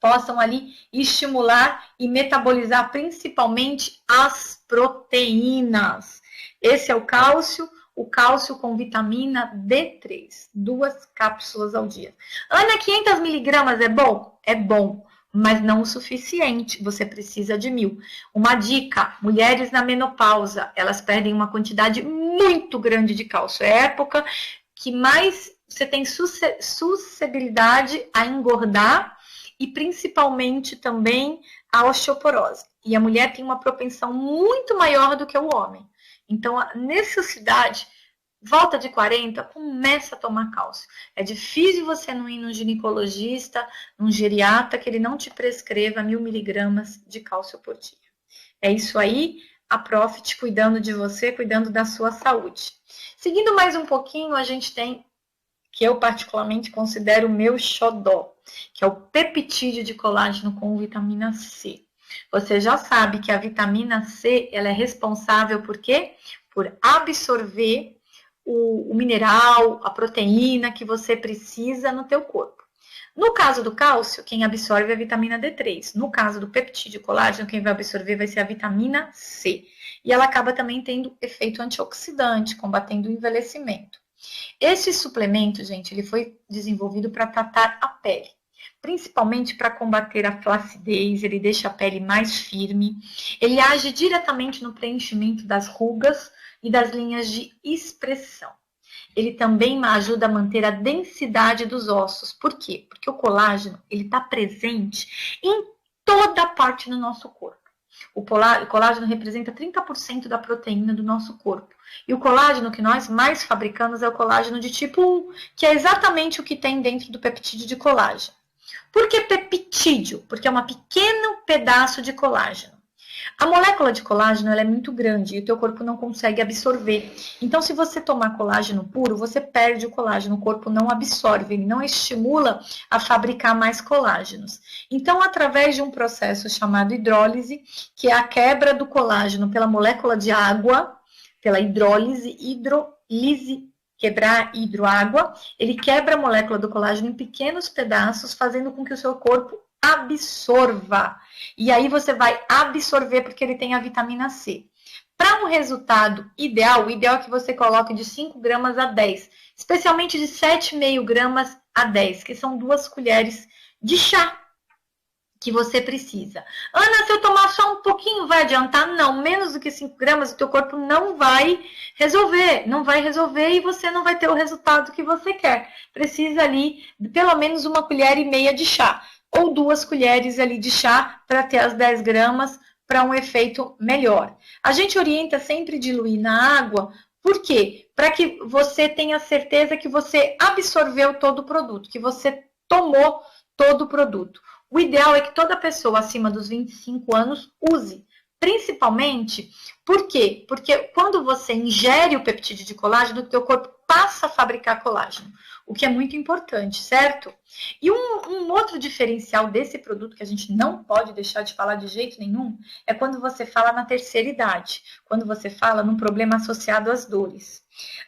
possam ali estimular e metabolizar principalmente as proteínas. Esse é o cálcio. o cálcio com vitamina D3, 2 cápsulas ao dia. Ana, 500 miligramas é bom? É bom, mas não o suficiente, você precisa de 1.000. Uma dica, mulheres na menopausa, elas perdem uma quantidade muito grande de cálcio. É a época que mais você tem suscetibilidade a engordar e principalmente também a osteoporose. E a mulher tem uma propensão muito maior do que o homem. Então, a necessidade, volta de 40, começa a tomar cálcio. É difícil você não ir num ginecologista, num geriatra, que ele não te prescreva 1.000 miligramas de cálcio por dia. É isso aí, a Profit cuidando de você, cuidando da sua saúde. Seguindo mais um pouquinho, a gente tem, que eu particularmente considero o meu xodó, que é o peptídeo de colágeno com vitamina C. Você já sabe que a vitamina C, ela é responsável por quê? Por absorver o mineral, a proteína que você precisa no teu corpo. No caso do cálcio, quem absorve é a vitamina D3. No caso do peptídeo colágeno, quem vai absorver vai ser a vitamina C. E ela acaba também tendo efeito antioxidante, combatendo o envelhecimento. Esse suplemento, gente, ele foi desenvolvido para tratar a pele. Principalmente para combater a flacidez, ele deixa a pele mais firme. Ele age diretamente no preenchimento das rugas e das linhas de expressão. Ele também ajuda a manter a densidade dos ossos. Por quê? Porque o colágeno está presente em toda parte do nosso corpo. O colágeno representa 30% da proteína do nosso corpo. E o colágeno que nós mais fabricamos é o colágeno de tipo 1, que é exatamente o que tem dentro do peptídeo de colágeno. Por que peptídeo? Porque é um pequeno pedaço de colágeno. A molécula de colágeno ela é muito grande e o teu corpo não consegue absorver. Então, se você tomar colágeno puro, você perde o colágeno. O corpo não absorve, ele não estimula a fabricar mais colágenos. Então, através de um processo chamado hidrólise, que é a quebra do colágeno pela molécula de água, pela hidrólise, quebrar hidroágua, ele quebra a molécula do colágeno em pequenos pedaços, fazendo com que o seu corpo absorva. E aí você vai absorver porque ele tem a vitamina C. Para um resultado ideal, o ideal é que você coloque de 5 gramas a 10, especialmente de 7,5 gramas a 10, que são 2 colheres de chá que você precisa. Ana, se eu tomar só um pouquinho, vai adiantar? Não, menos do que 5 gramas, o teu corpo não vai resolver. Não vai resolver e você não vai ter o resultado que você quer. Precisa ali de pelo menos 1,5 colher de chá. Ou 2 colheres ali de chá para ter as 10 gramas para um efeito melhor. A gente orienta sempre diluir na água, por quê? Para que você tenha certeza que você absorveu todo o produto, que você tomou todo o produto. O ideal é que toda pessoa acima dos 25 anos use. Principalmente, por quê? Porque quando você ingere o peptídeo de colágeno, o teu corpo passa a fabricar colágeno, o que é muito importante, certo? E um outro diferencial desse produto que a gente não pode deixar de falar de jeito nenhum é quando você fala na terceira idade, quando você fala num problema associado às dores.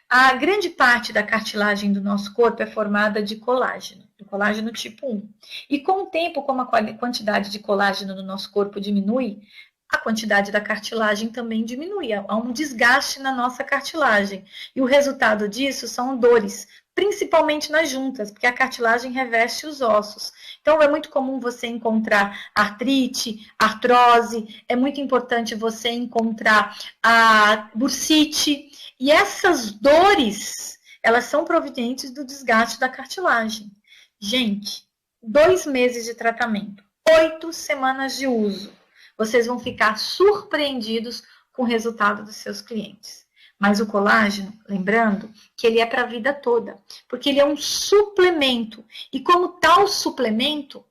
A grande parte da cartilagem do nosso corpo é formada de colágeno, do colágeno tipo 1. E com o tempo, como a quantidade de colágeno no nosso corpo diminui, a quantidade da cartilagem também diminui. Há um desgaste na nossa cartilagem. E o resultado disso são dores, principalmente nas juntas, porque a cartilagem reveste os ossos. Então, é muito comum você encontrar artrite, artrose, é muito importante você encontrar a bursite. E essas dores, elas são provenientes do desgaste da cartilagem. Gente, 2 meses de tratamento, 8 semanas de uso. Vocês vão ficar surpreendidos com o resultado dos seus clientes. Mas o colágeno, lembrando que ele é para a vida toda, porque ele é um suplemento. E como tal suplemento,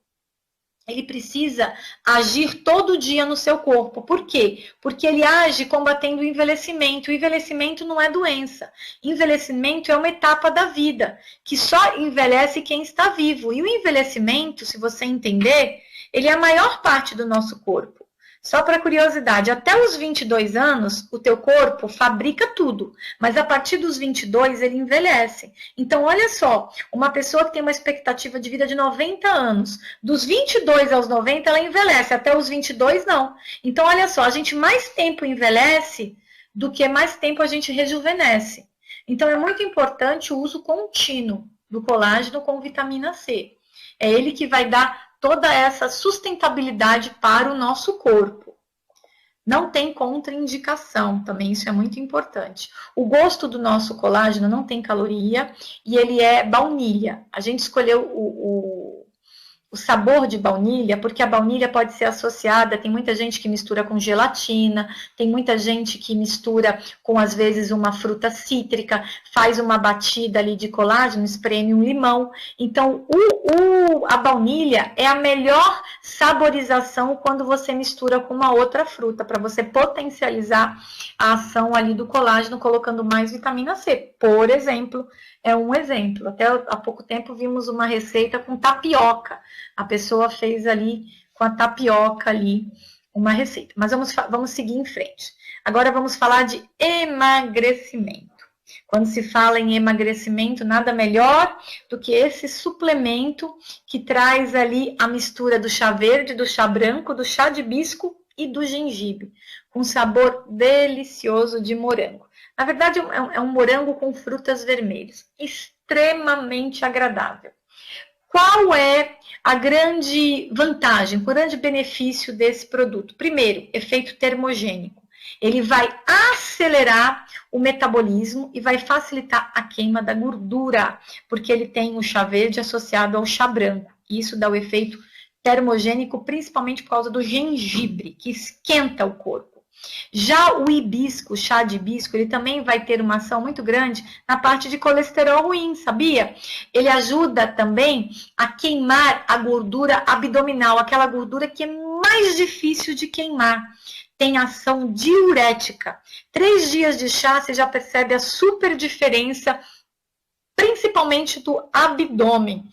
ele precisa agir todo dia no seu corpo. Por quê? Porque ele age combatendo o envelhecimento. O envelhecimento não é doença. Envelhecimento é uma etapa da vida, que só envelhece quem está vivo. E o envelhecimento, se você entender, ele é a maior parte do nosso corpo. Só para curiosidade, até os 22 anos, o teu corpo fabrica tudo, mas a partir dos 22 ele envelhece. Então, olha só, uma pessoa que tem uma expectativa de vida de 90 anos, dos 22 aos 90 ela envelhece, até os 22 não. Então, olha só, a gente mais tempo envelhece do que mais tempo a gente rejuvenesce. Então, é muito importante o uso contínuo do colágeno com vitamina C. É ele que vai dar toda essa sustentabilidade para o nosso corpo. Não tem contraindicação, também isso é muito importante. O gosto do nosso colágeno não tem caloria e ele é baunilha. A gente escolheu o sabor de baunilha, porque a baunilha pode ser associada, tem muita gente que mistura com gelatina, tem muita gente que mistura com, às vezes, uma fruta cítrica, faz uma batida ali de colágeno, espreme um limão. Então, a baunilha é a melhor saborização quando você mistura com uma outra fruta, para você potencializar a ação ali do colágeno, colocando mais vitamina C. Por exemplo, é um exemplo. Até há pouco tempo vimos uma receita com tapioca. A pessoa fez ali com a tapioca ali uma receita. Mas vamos seguir em frente. Agora vamos falar de emagrecimento. Quando se fala em emagrecimento, nada melhor do que esse suplemento que traz ali a mistura do chá verde, do chá branco, do chá de hibisco e do gengibre, com sabor delicioso de morango. Na verdade, é um morango com frutas vermelhas, extremamente agradável. Qual é a grande vantagem, o grande benefício desse produto? Primeiro, efeito termogênico. Ele vai acelerar o metabolismo e vai facilitar a queima da gordura, porque ele tem o chá verde associado ao chá branco. Isso dá o efeito termogênico, principalmente por causa do gengibre, que esquenta o corpo. Já o hibisco, o chá de hibisco, ele também vai ter uma ação muito grande na parte de colesterol ruim, sabia? Ele ajuda também a queimar a gordura abdominal, aquela gordura que é mais difícil de queimar. Tem ação diurética. 3 dias de chá, você já percebe a super diferença, principalmente do abdômen.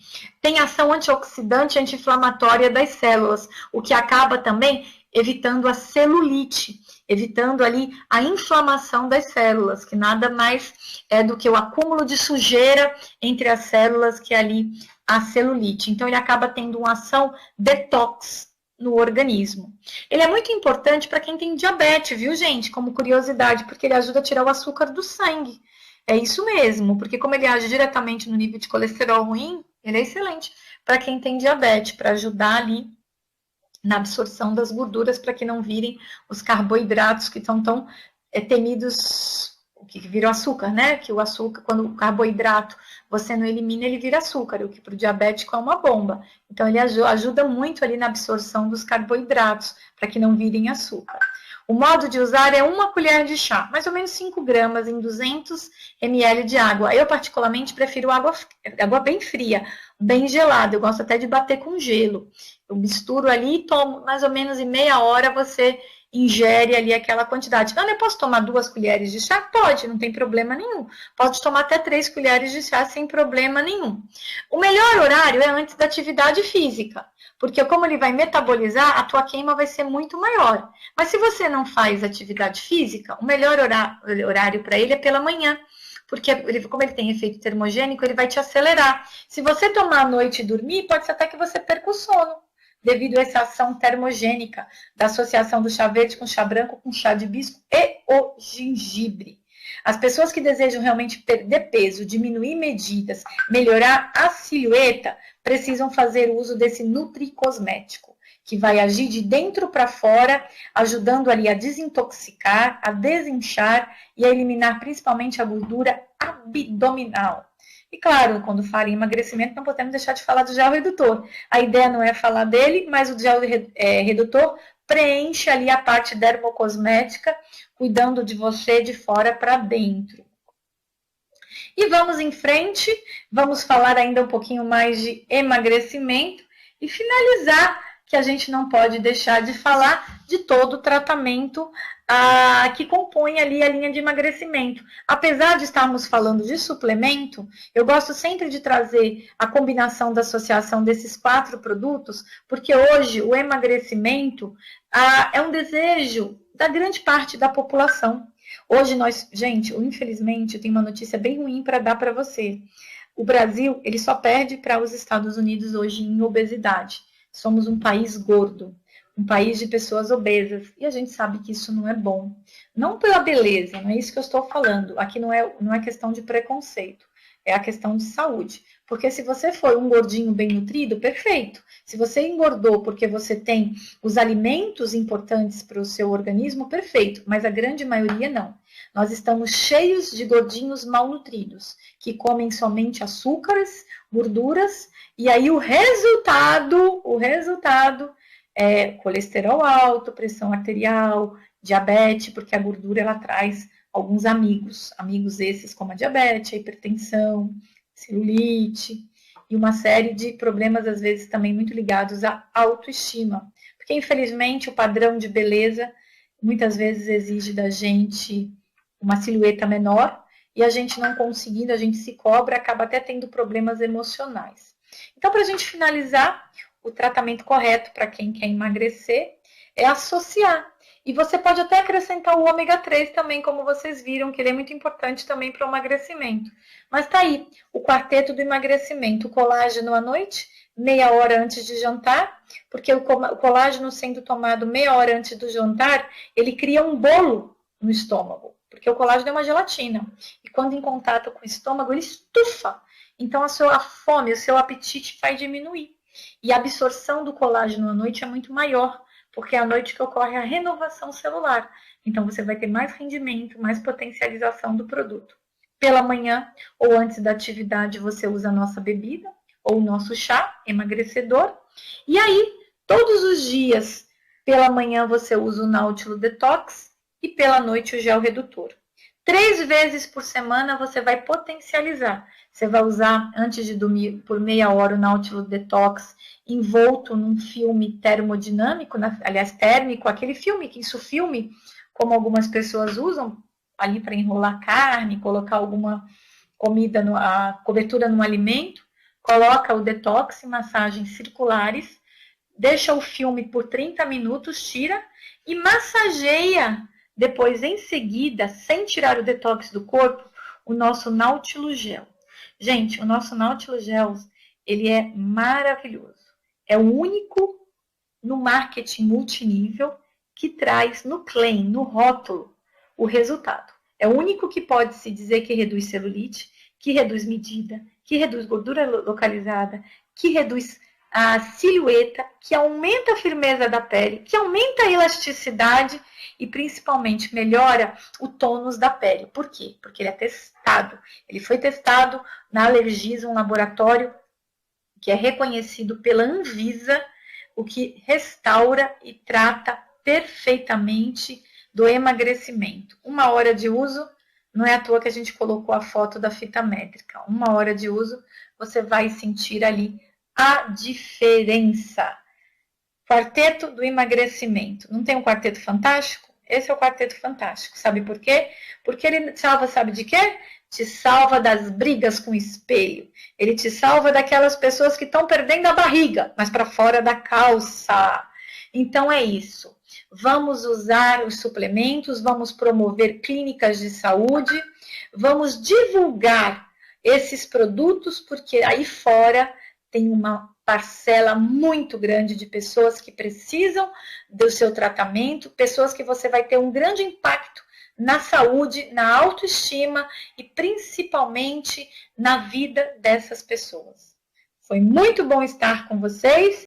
Tem ação antioxidante, anti-inflamatória das células, o que acaba também evitando a celulite, evitando ali a inflamação das células, que nada mais é do que o acúmulo de sujeira entre as células, que é ali a celulite. Então, ele acaba tendo uma ação detox no organismo. Ele é muito importante para quem tem diabetes, viu, gente? Como curiosidade, porque ele ajuda a tirar o açúcar do sangue. É isso mesmo, porque como ele age diretamente no nível de colesterol ruim, ele é excelente para quem tem diabetes, para ajudar ali na absorção das gorduras, para que não virem os carboidratos que são tão temidos, que viram açúcar, né? Que o açúcar, quando o carboidrato você não elimina, ele vira açúcar, o que para o diabético é uma bomba. Então, ele ajuda muito ali na absorção dos carboidratos, para que não virem açúcar. O modo de usar é 1 colher de chá, mais ou menos 5 gramas em 200 ml de água. Eu, particularmente, prefiro água bem fria, bem gelada. Eu gosto até de bater com gelo. Eu misturo ali e tomo mais ou menos em meia hora você ingere ali aquela quantidade. Então, eu posso tomar 2 colheres de chá? Pode, não tem problema nenhum. Pode tomar até 3 colheres de chá sem problema nenhum. O melhor horário é antes da atividade física, porque como ele vai metabolizar, a tua queima vai ser muito maior. Mas se você não faz atividade física, o melhor horário para ele é pela manhã, porque como ele tem efeito termogênico, ele vai te acelerar. Se você tomar à noite e dormir, pode ser até que você perca o sono, devido a essa ação termogênica da associação do chá verde com chá branco, com chá de hibisco e o gengibre. As pessoas que desejam realmente perder peso, diminuir medidas, melhorar a silhueta, precisam fazer uso desse nutricosmético, que vai agir de dentro para fora, ajudando ali a desintoxicar, a desinchar e a eliminar principalmente a gordura abdominal. E claro, quando fala em emagrecimento, não podemos deixar de falar do gel redutor. A ideia não é falar dele, mas o gel redutor preenche ali a parte dermocosmética, cuidando de você de fora para dentro. E vamos em frente, vamos falar ainda um pouquinho mais de emagrecimento e finalizar, que a gente não pode deixar de falar de todo o tratamento que compõe ali a linha de emagrecimento. Apesar de estarmos falando de suplemento, eu gosto sempre de trazer a combinação da associação desses 4 produtos, porque hoje o emagrecimento é um desejo da grande parte da população. Hoje gente, infelizmente, eu tenho uma notícia bem ruim para dar para você. O Brasil, ele só perde para os Estados Unidos hoje em obesidade. Somos um país gordo. um país de pessoas obesas. E a gente sabe que isso não é bom. Não pela beleza, não é isso que eu estou falando. Aqui não é questão de preconceito, é a questão de saúde. Porque se você for um gordinho bem nutrido, perfeito. Se você engordou porque você tem os alimentos importantes para o seu organismo, perfeito. Mas a grande maioria não. Nós estamos cheios de gordinhos malnutridos, que comem somente açúcares, gorduras, e aí o resultado é colesterol alto, pressão arterial, diabetes, porque a gordura ela traz alguns amigos esses como a diabetes, a hipertensão, celulite e uma série de problemas às vezes também muito ligados à autoestima, porque infelizmente o padrão de beleza muitas vezes exige da gente uma silhueta menor e a gente não conseguindo, a gente se cobra, acaba até tendo problemas emocionais. Então, para a gente finalizar, o tratamento correto para quem quer emagrecer é associar. E você pode até acrescentar o ômega 3 também, como vocês viram, que ele é muito importante também para o emagrecimento. Mas tá aí, o quarteto do emagrecimento. O colágeno à noite, meia hora antes de jantar, porque o colágeno sendo tomado meia hora antes do jantar, ele cria um bolo no estômago, porque o colágeno é uma gelatina. E quando em contato com o estômago, ele estufa. Então a fome, o seu apetite vai diminuir. E a absorção do colágeno à noite é muito maior, porque é à noite que ocorre a renovação celular. Então você vai ter mais rendimento, mais potencialização do produto. Pela manhã ou antes da atividade você usa a nossa bebida ou o nosso chá emagrecedor. E aí, todos os dias, pela manhã você usa o Náutilo Detox e pela noite o gel redutor. 3 vezes por semana você vai potencializar. Você vai usar, antes de dormir, por meia hora, o Náutilo Detox envolto num filme termodinâmico, aliás, térmico, aquele filme, como algumas pessoas usam, ali para enrolar carne, colocar alguma comida, a cobertura no alimento, coloca o detox em massagens circulares, deixa o filme por 30 minutos, tira e massageia depois, em seguida, sem tirar o detox do corpo, o nosso Náutilo Gel. Gente, o nosso Náutilo Gel, ele é maravilhoso. É o único no marketing multinível que traz no claim, no rótulo, o resultado. É o único que pode se dizer que reduz celulite, que reduz medida, que reduz gordura localizada, que reduz a silhueta, que aumenta a firmeza da pele, que aumenta a elasticidade e principalmente melhora o tônus da pele. Por quê? Porque ele é testado. Ele foi testado na Alergisa, um laboratório que é reconhecido pela Anvisa, o que restaura e trata perfeitamente do emagrecimento. 1 hora de uso, não é à toa que a gente colocou a foto da fita métrica. 1 hora de uso, você vai sentir ali a diferença. Quarteto do emagrecimento. Não tem um quarteto fantástico? Esse é o quarteto fantástico. Sabe por quê? Porque ele salva, sabe de quê? Te salva das brigas com o espelho. Ele te salva daquelas pessoas que estão perdendo a barriga, mas para fora da calça. Então é isso. Vamos usar os suplementos, vamos promover clínicas de saúde, vamos divulgar esses produtos, porque aí fora tem uma parcela muito grande de pessoas que precisam do seu tratamento, pessoas que você vai ter um grande impacto na saúde, na autoestima e principalmente na vida dessas pessoas. Foi muito bom estar com vocês.